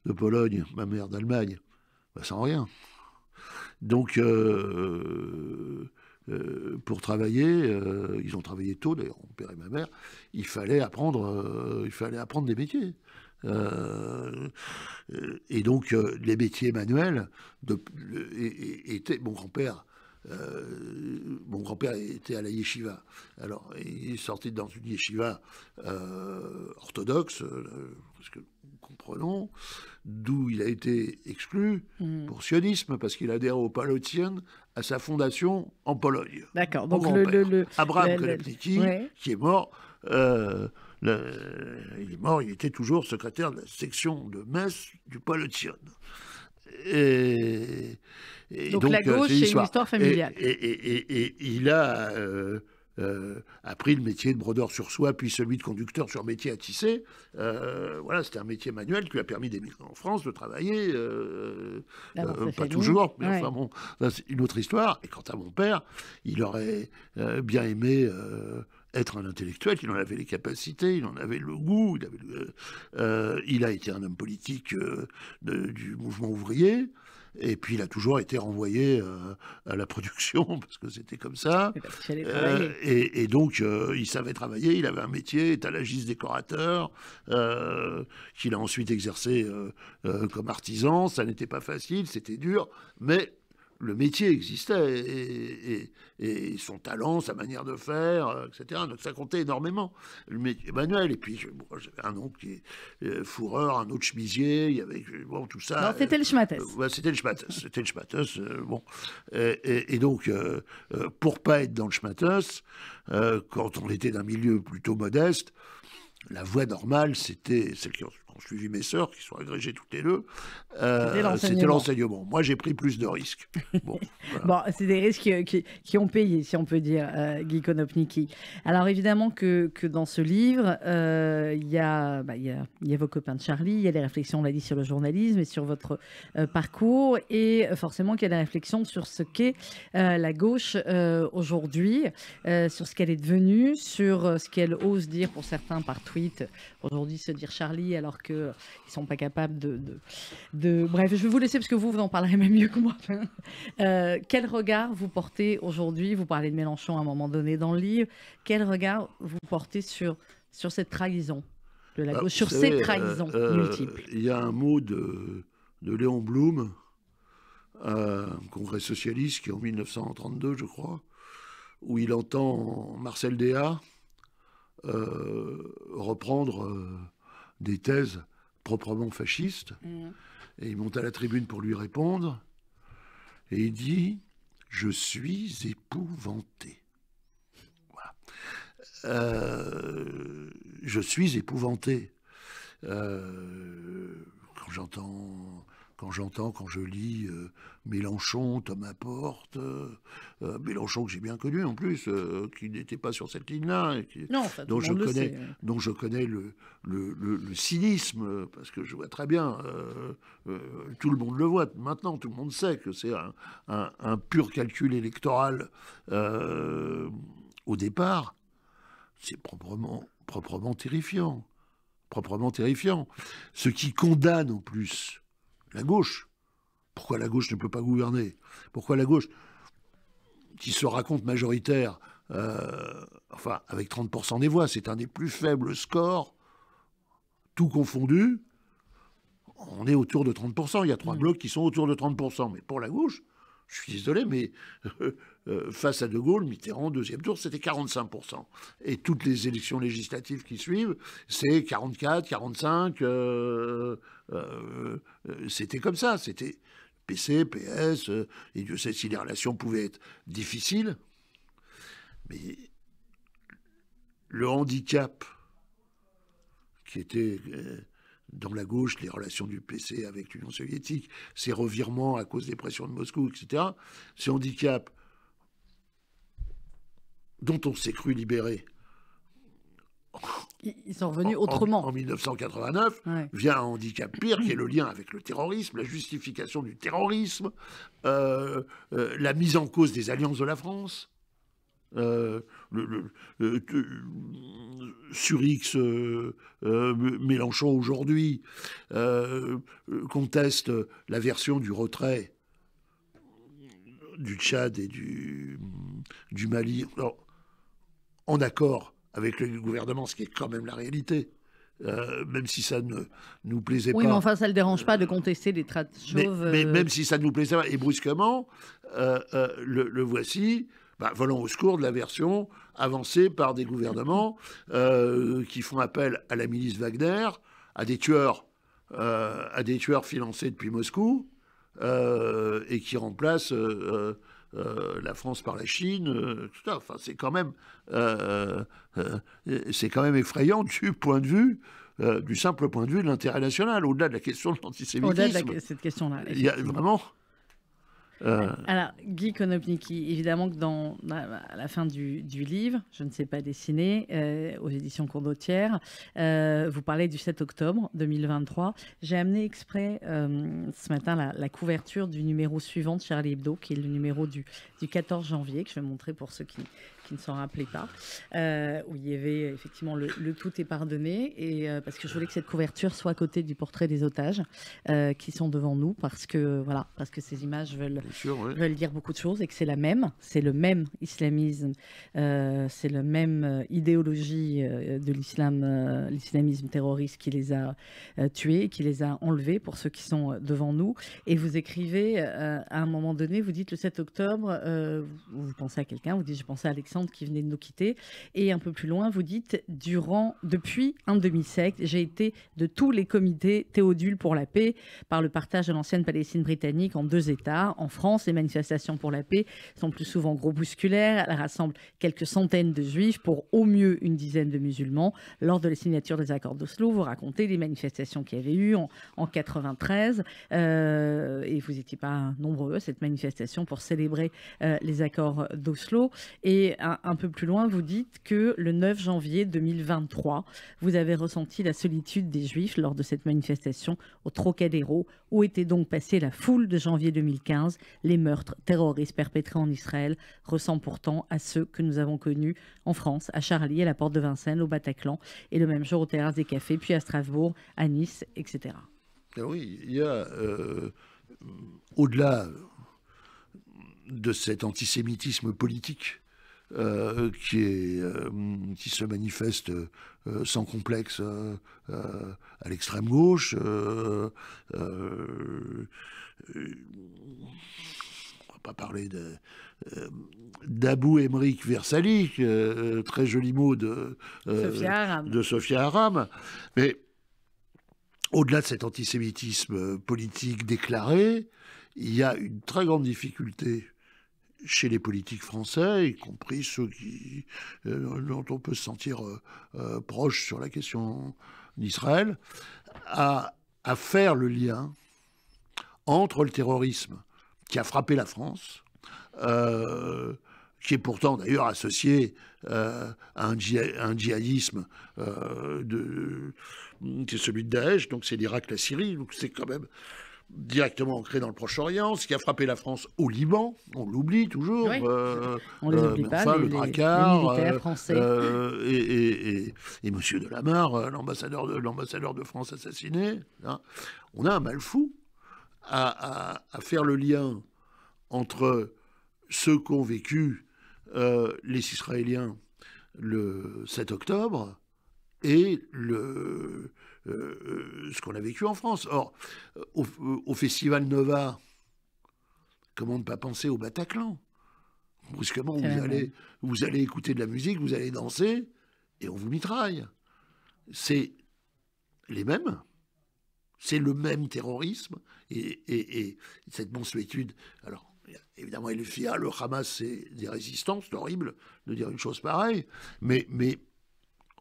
de Pologne, ma mère d'Allemagne, sans rien. Donc... pour travailler, ils ont travaillé tôt, d'ailleurs, mon père et ma mère, il fallait apprendre des métiers. Et donc, les métiers manuels étaient... Mon grand-père était à la yeshiva. Alors, il sortait dans une yeshiva orthodoxe, parce que nous comprenons, d'où il a été exclu pour sionisme, parce qu'il adhère au Palotien à sa fondation en Pologne. D'accord. Donc Abraham Konopnicki, ouais, qui est mort, il est mort, il était toujours secrétaire de la section de Metz du Palotien. Donc la gauche, c'est une histoire familiale. Et il a appris le métier de brodeur sur soie, puis celui de conducteur sur métier à tisser. Voilà, c'était un métier manuel qui lui a permis d'émigrer en France, de travailler. Pas toujours, mais enfin bon, c'est une autre histoire. Et quant à mon père, il aurait bien aimé être un intellectuel, il en avait les capacités, il en avait le goût, il a été un homme politique du mouvement ouvrier. Et puis il a toujours été renvoyé à la production, parce que c'était comme ça. Et donc il savait travailler, il avait un métier, étalagiste décorateur, qu'il a ensuite exercé comme artisan. Ça n'était pas facile, c'était dur, mais le métier existait, et son talent, sa manière de faire, etc. Donc ça comptait énormément. Le métier manuel. Et puis j'avais un oncle qui est fourreur, un autre chemisier, il y avait tout ça. Non, c'était le schmattes. C'était le schmattes. Bon. Et donc, pour pas être dans le schmattes, quand on était d'un milieu plutôt modeste, la voie normale, c'était celle qui ont suivi mes sœurs, qui sont agrégées toutes les deux, c'était l'enseignement. Moi, j'ai pris plus de risques. Bon, voilà. Bon, c'est des risques qui ont payé, si on peut dire, Guy Konopnicki. Alors, évidemment que dans ce livre, il y a vos copains de Charlie, il y a des réflexions, on l'a dit, sur le journalisme et sur votre parcours, et forcément qu'il y a des réflexions sur ce qu'est la gauche aujourd'hui, sur ce qu'elle est devenue, sur ce qu'elle ose dire pour certains par tweet, aujourd'hui se dire Charlie, alors qu'ils ne sont pas capables de... Bref, je vais vous laisser parce que vous en parlerez même mieux que moi. Quel regard vous portez aujourd'hui? Vous parlez de Mélenchon à un moment donné dans le livre. Quel regard vous portez sur cette trahison de la gauche, sur ces trahisons multiples? Il y a un mot de Léon Blum un congrès socialiste qui est en 1932, je crois, où il entend Marcel Déat reprendre des thèses proprement fascistes. Et il monte à la tribune pour lui répondre. Et il dit « Je suis épouvanté ». Je suis épouvanté. Quand je lis Mélenchon, Thomas Porte, Mélenchon que j'ai bien connu en plus, qui n'était pas sur cette ligne-là, dont je connais le cynisme, parce que je vois très bien, tout le monde le voit maintenant, tout le monde sait que c'est un pur calcul électoral au départ. C'est proprement terrifiant. Proprement terrifiant. Ce qui condamne en plus la gauche. Pourquoi la gauche ne peut pas gouverner? Pourquoi la gauche, qui se raconte majoritaire, avec 30% des voix, c'est un des plus faibles scores, tout confondu, on est autour de 30%. Il y a 3 blocs qui sont autour de 30%. Mais pour la gauche, je suis désolé, mais face à De Gaulle, Mitterrand, deuxième tour, c'était 45%. Et toutes les élections législatives qui suivent, c'est 44, 45. C'était comme ça. C'était PC, PS, et Dieu sait si les relations pouvaient être difficiles. Mais le handicap qui était... dans la gauche, les relations du PC avec l'Union soviétique, ces revirements à cause des pressions de Moscou, etc., ce handicap dont on s'est cru libéré. Ils sont revenus autrement. En 1989, vient un handicap pire, qui est le lien avec le terrorisme, la justification du terrorisme, la mise en cause des alliances de la France. Sur X, Mélenchon aujourd'hui conteste la version du retrait du Tchad et du Mali, alors, en accord avec le gouvernement, ce qui est quand même la réalité. Même si ça ne nous plaisait pas. Oui, mais enfin, ça ne le dérange pas de contester des traites chauves. Mais même si ça ne nous plaisait pas, et brusquement, le voici... volant au secours de la version avancée par des gouvernements qui font appel à la milice Wagner, à des tueurs financés depuis Moscou, et qui remplacent la France par la Chine. Tout ça. Enfin, c'est quand même effrayant du simple point de vue de l'intérêt national, au-delà de la question de l'antisémitisme. Au-delà de cette question-là. Il y a vraiment... Alors, Guy Konopnicki, évidemment que à la fin du livre, je ne sais pas dessiner, aux éditions Courdautière, vous parlez du 7 octobre 2023. J'ai amené exprès ce matin la couverture du numéro suivant de Charlie Hebdo, qui est le numéro du 14 janvier, que je vais montrer pour ceux qui ne s'en rappelaient pas, où il y avait effectivement le tout est pardonné, et parce que je voulais que cette couverture soit à côté du portrait des otages qui sont devant nous, parce que ces images veulent dire beaucoup de choses, et que c'est le même islamisme, c'est la même idéologie de l'islamisme terroriste qui les a tués, qui les a enlevés, pour ceux qui sont devant nous. Et vous écrivez à un moment donné, vous dites le 7 octobre, vous pensez à quelqu'un, vous dites je pensais à Alexandre qui venait de nous quitter, et un peu plus loin vous dites depuis un demi-siècle, j'ai été de tous les comités Théodule pour la paix, par le partage de l'ancienne Palestine britannique en 2 États. En France, les manifestations pour la paix sont plus souvent groupusculaires, elles rassemblent quelques centaines de juifs pour au mieux une dizaine de musulmans. Lors de la signature des accords d'Oslo, vous racontez les manifestations qu'il y avait eu en 93, et vous n'étiez pas nombreux à cette manifestation pour célébrer les accords d'Oslo. Et un peu plus loin, vous dites que le 9 janvier 2023, vous avez ressenti la solitude des Juifs lors de cette manifestation au Trocadéro, où était donc passée la foule de janvier 2015. Les meurtres terroristes perpétrés en Israël ressemblent pourtant à ceux que nous avons connus en France, à Charlie, à la Porte de Vincennes, au Bataclan, et le même jour aux Terrasses des Cafés, puis à Strasbourg, à Nice, etc. Oui, il y a, au-delà de cet antisémitisme politique qui se manifeste sans complexe à l'extrême gauche. On va pas parler d'Abou Emric Versali, très joli mot de Sophia Aram. Mais au-delà de cet antisémitisme politique déclaré, il y a une très grande difficulté chez les politiques français, y compris ceux dont on peut se sentir proche sur la question d'Israël, à faire le lien entre le terrorisme qui a frappé la France, qui est pourtant d'ailleurs associé à un djihadisme qui est celui de Daesh, donc c'est l'Irak, la Syrie, donc c'est quand même directement ancré dans le Proche-Orient, ce qui a frappé la France au Liban, on l'oublie toujours. Oui. On ne les oublie pas, enfin, le Drakkar, les militaires français. Et M. Delamarre, l'ambassadeur de France assassiné. Hein. On a un mal fou à faire le lien entre ceux qu'ont vécu les Israéliens le 7 octobre et ce qu'on a vécu en France. Or, au Festival Nova, comment ne pas penser au Bataclan? Brusquement, vous allez écouter de la musique, vous allez danser, et on vous mitraille. C'est les mêmes. C'est le même terrorisme, et cette monstruitude. Alors, évidemment, le FIA, le Hamas, c'est des résistances, c'est horrible de dire une chose pareille, mais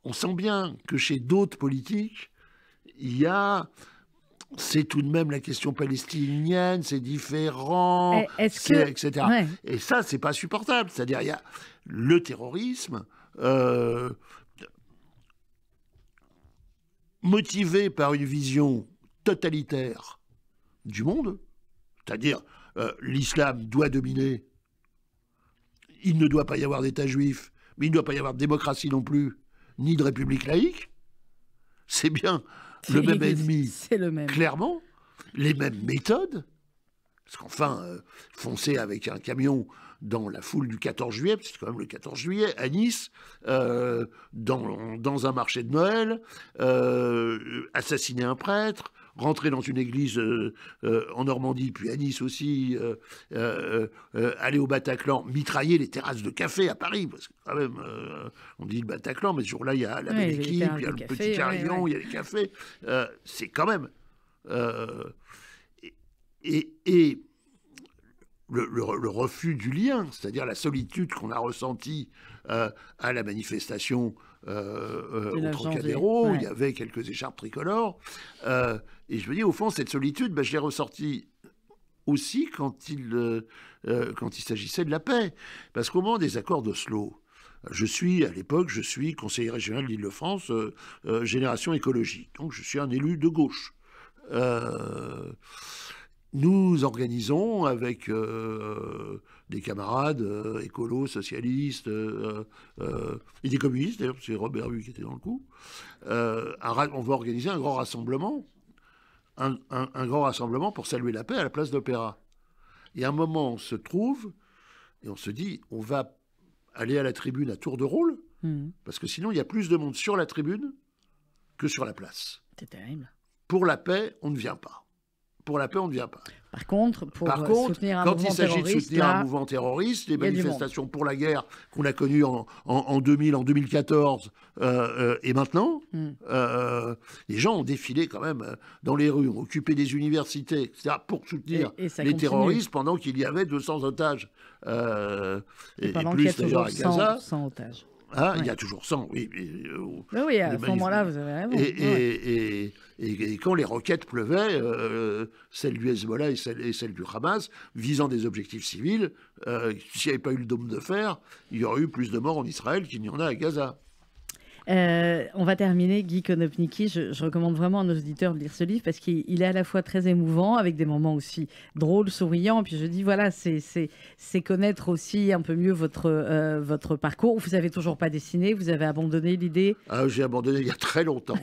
on sent bien que chez d'autres politiques, c'est tout de même la question palestinienne, c'est différent, etc. Ouais. Et ça, c'est pas supportable. C'est-à-dire, il y a le terrorisme motivé par une vision totalitaire du monde, c'est-à-dire l'islam doit dominer, il ne doit pas y avoir d'État juif, mais il ne doit pas y avoir de démocratie non plus, ni de république laïque. C'est bien le même ennemi, clairement, les mêmes méthodes. Parce qu'enfin, foncer avec un camion dans la foule du 14 juillet, parce que c'est quand même le 14 juillet, à Nice, dans un marché de Noël, assassiner un prêtre, rentrer dans une église en Normandie, puis à Nice aussi, aller au Bataclan, mitrailler les terrasses de café à Paris, parce que quand même, on dit le Bataclan, mais ce jour-là, il y a la belle équipe, il y a le petit carillon, il y a les cafés. C'est quand même... Et le refus du lien, c'est-à-dire la solitude qu'on a ressentie à la manifestation au Trocadéro, il y avait quelques écharpes tricolores, et je me dis, au fond, cette solitude, je l'ai ressentie aussi quand il s'agissait de la paix. Parce qu'au moment des accords d'Oslo, à l'époque, je suis conseiller régional d'Île-de-France, Génération écologique, donc je suis un élu de gauche. Nous organisons avec des camarades écolos, socialistes et des communistes, d'ailleurs, c'est Robert Huy qui était dans le coup, on va organiser un grand rassemblement, un grand rassemblement pour saluer la paix à la place d'Opéra. Et à un moment, on se trouve et on se dit, on va aller à la tribune à tour de rôle, parce que sinon, il y a plus de monde sur la tribune que sur la place. C'est terrible. Pour la paix, on ne vient pas. Pour la paix, on ne vient pas. Par contre, soutenir un quand mouvement il s'agit de soutenir un mouvement terroriste, les manifestations pour la guerre qu'on a connues en 2000, en 2014 et maintenant, les gens ont défilé quand même dans les rues, ont occupé des universités, etc., pour soutenir les terroristes pendant qu'il y avait 200 otages. Et pendant qu'il y a toujours 100 otages. Ah, il y a toujours 100, oui. Oui, à ce moment-là, vous avez raison. Et quand les roquettes pleuvaient, celles du Hezbollah et celles du Hamas, visant des objectifs civils, s'il n'y avait pas eu le dôme de fer, il y aurait eu plus de morts en Israël qu'il n'y en a à Gaza. On va terminer, Guy Konopnicki. Je recommande vraiment à nos auditeurs de lire ce livre parce qu'il est à la fois très émouvant, avec des moments aussi drôles, souriants. Et puis je dis, voilà, c'est connaître aussi un peu mieux votre parcours. Vous n'avez toujours pas dessiné, vous avez abandonné l'idée. J'ai abandonné il y a très longtemps.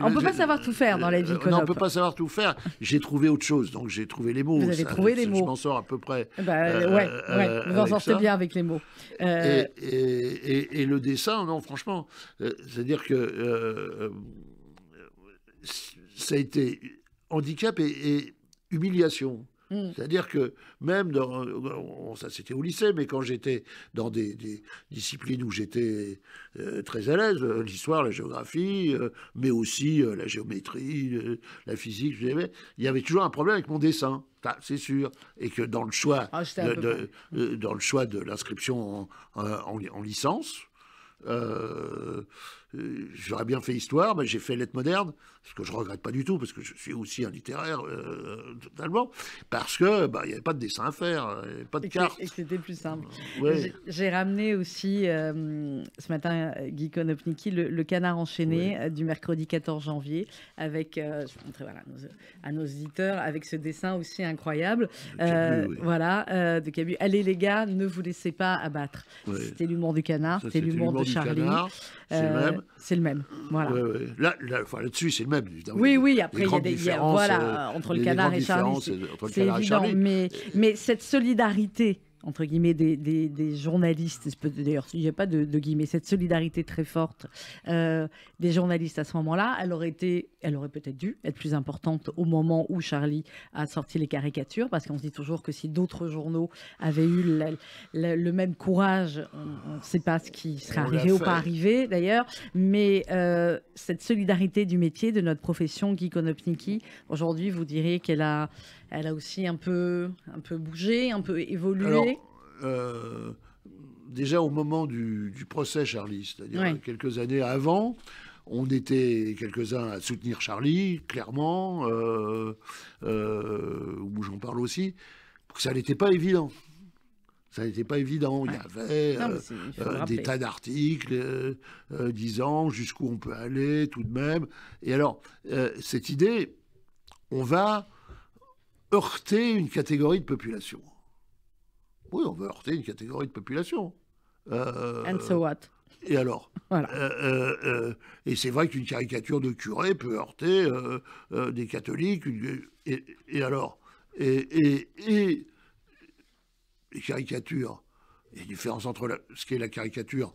On ne peut pas savoir tout faire dans la vie, Konop. Non, on ne peut pas savoir tout faire. J'ai trouvé autre chose, donc j'ai trouvé les mots. Vous avez trouvé les mots. Je m'en sors à peu près. Vous en sortez bien avec les mots. Et le dessin, non, franchement, c'est-à-dire que ça a été handicap et humiliation. C'est-à-dire que même ça c'était au lycée, mais quand j'étais dans des disciplines où j'étais très à l'aise, l'histoire, la géographie, mais aussi la géométrie, la physique, il y avait toujours un problème avec mon dessin. C'est sûr, et que dans le choix, dans le choix de l'inscription en licence, j'aurais bien fait histoire, mais j'ai fait lettres modernes, ce que je regrette pas du tout, parce que je suis aussi un littéraire totalement, parce que il n'y avait pas de dessin à faire, pas de carte. Et que c'était plus simple. Ouais. J'ai ramené aussi ce matin, Guy Konopnicki, le Canard enchaîné du mercredi 14 janvier, avec, je vais montrer à nos auditeurs, avec ce dessin aussi incroyable. De Cabu. Allez les gars, ne vous laissez pas abattre. Ouais. C'était l'humour du canard, c'était l'humour de Charlie. C'est le même. C'est le même, voilà. Là-dessus, c'est le même, évidemment. Oui, après, il y a des différences. Entre le canard et Charlie, c'est évident. Mais cette solidarité, entre guillemets, des journalistes, d'ailleurs, il n'y a pas de guillemets, cette solidarité très forte des journalistes à ce moment-là, elle aurait peut-être dû être plus importante au moment où Charlie a sorti les caricatures, parce qu'on se dit toujours que si d'autres journaux avaient eu le même courage, on ne sait pas ce qui serait arrivé ou pas arrivé d'ailleurs, mais cette solidarité du métier, de notre profession, Guy Konopnicki, aujourd'hui, vous diriez qu'elle a aussi un peu bougé, un peu évolué. Alors, déjà au moment du procès Charlie, c'est-à-dire quelques années avant, on était quelques-uns à soutenir Charlie, clairement, où j'en parle aussi, que ça n'était pas évident. Ça n'était pas évident. Il y avait des tas d'articles disant jusqu'où on peut aller tout de même. Et alors, cette idée, on va heurter une catégorie de population. Oui, on veut heurter une catégorie de population. And so what? Et alors voilà. Et c'est vrai qu'une caricature de curé peut heurter des catholiques. Et alors et les caricatures, il y a une différence entre ce qu'est la caricature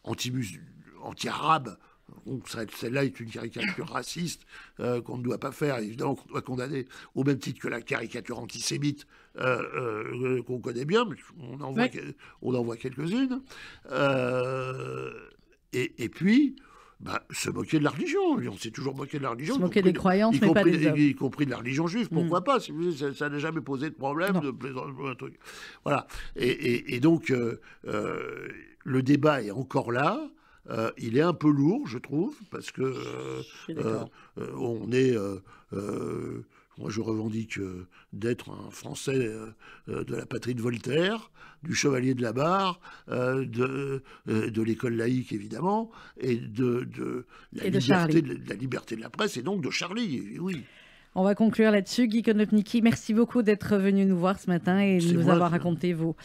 anti-arabe. Donc, celle-là est une caricature raciste qu'on ne doit pas faire, évidemment qu'on doit condamner, au même titre que la caricature antisémite qu'on connaît bien, mais on en voit quelques-unes. Et puis, se moquer de la religion. On s'est toujours moqué de la religion. Se moquer des croyances, mais pas des hommes. Y compris de la religion juive, pourquoi pas? Ça n'a jamais posé de problème. Voilà. Et donc, le débat est encore là. Il est un peu lourd, je trouve, parce que moi, je revendique d'être un Français de la patrie de Voltaire, du Chevalier de la Barre, de l'école laïque, évidemment, et de la liberté de la presse, et donc de Charlie, oui. On va conclure là-dessus. Guy Konopnicki, merci beaucoup d'être venu nous voir ce matin et de nous avoir raconté vos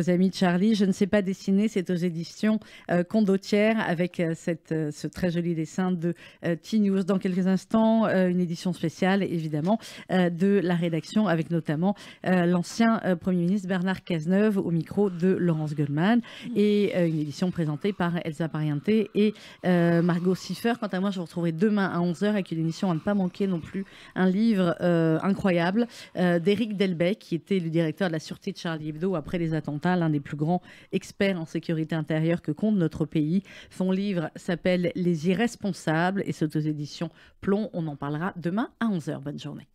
amis de Charlie. Je ne sais pas dessiner, c'est aux éditions Condottière avec ce très joli dessin de T-News. Dans quelques instants, une édition spéciale, évidemment, de la rédaction avec notamment l'ancien Premier ministre Bernard Cazeneuve au micro de Laurence Goldman et une édition présentée par Elsa Pariente et Margot Siffer. Quant à moi, je vous retrouverai demain à 11h avec une émission à ne pas manquer non plus, un livre incroyable d'Éric Delbecq, qui était le directeur de la sûreté de Charlie Hebdo après les attentats, l'un des plus grands experts en sécurité intérieure que compte notre pays. Son livre s'appelle Les Irresponsables et c'est aux éditions Plomb. On en parlera demain à 11h. Bonne journée.